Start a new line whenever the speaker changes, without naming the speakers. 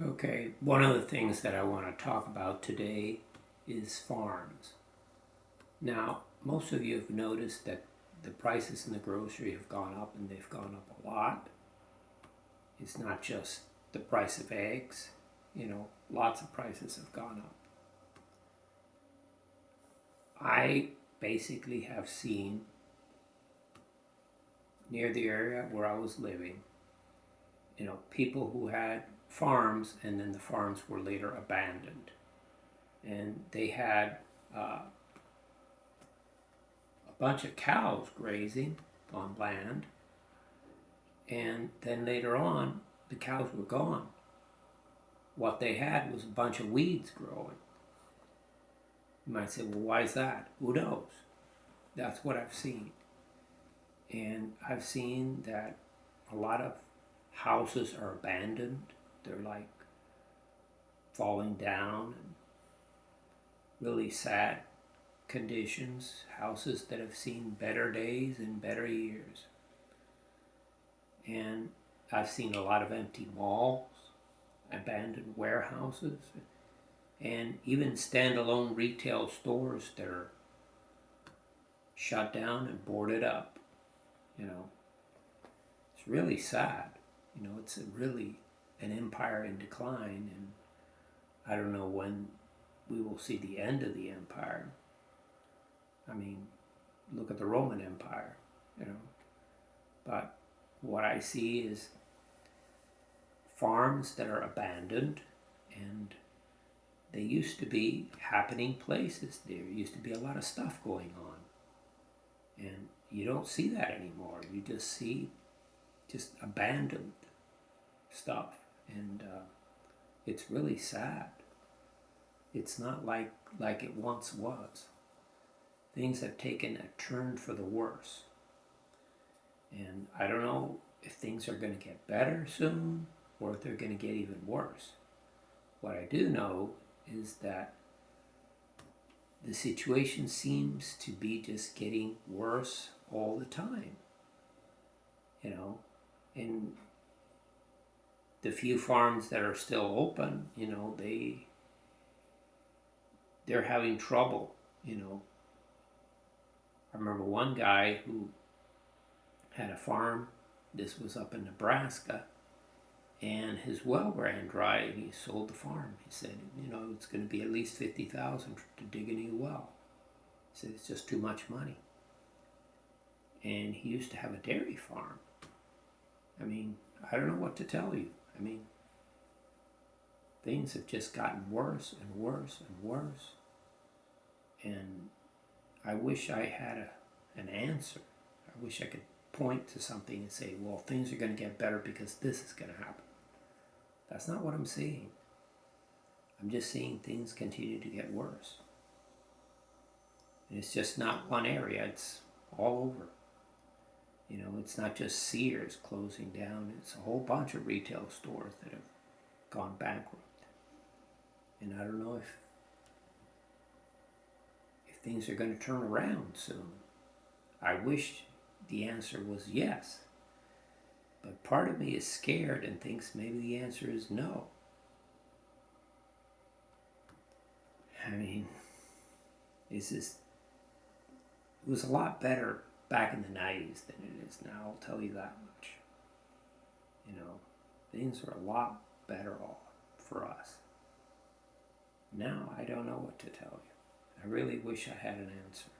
Okay, one of the things that I want to talk about today is farms. Now, most of you have noticed that the prices in the grocery have gone up, and they've gone up a lot. It's not just the price of eggs, lots of prices have gone up. I basically have seen near the area where I was living, people who had farms and then the farms were later abandoned. And they had a bunch of cows grazing on land, and then later on, the cows were gone. What they had was a bunch of weeds growing. You might say, well, why is that? Who knows? That's what I've seen. And I've seen that a lot of houses are abandoned. They're like falling down and really sad conditions. Houses that have seen better days and better years. And I've seen a lot of empty malls, abandoned warehouses, and even standalone retail stores that are shut down and boarded up. It's really sad. It's really an empire in decline, and I don't know when we will see the end of the empire. I mean, look at the Roman Empire, But what I see is farms that are abandoned, and they used to be happening places. There used to be a lot of stuff going on. And you don't see that anymore. You just see abandoned stuff. And it's really sad. It's not like it once was. Things have taken a turn for the worse. And I don't know if things are going to get better soon or if they're going to get even worse. What I do know is that the situation seems to be just getting worse all the time. And the few farms that are still open, they're having trouble. I remember one guy who had a farm. This was up in Nebraska, and his well ran dry, and he sold the farm. He said, it's going to be at least $50,000 to dig a new well. He said it's just too much money. And he used to have a dairy farm. I mean, I don't know what to tell you. I mean, things have just gotten worse and worse and worse. And I wish I had an answer. I wish I could point to something and say, well, things are going to get better because this is going to happen. That's not what I'm seeing. I'm just seeing things continue to get worse. And it's just not one area, it's all over. It's not just Sears closing down, it's a whole bunch of retail stores that have gone bankrupt. And I don't know if things are going to turn around soon. I wish the answer was yes. But part of me is scared and thinks maybe the answer is no. I mean, it was a lot better back in the 90s than it is now, I'll tell you that much. Things are a lot better off for us. Now I don't know what to tell you. I really wish I had an answer.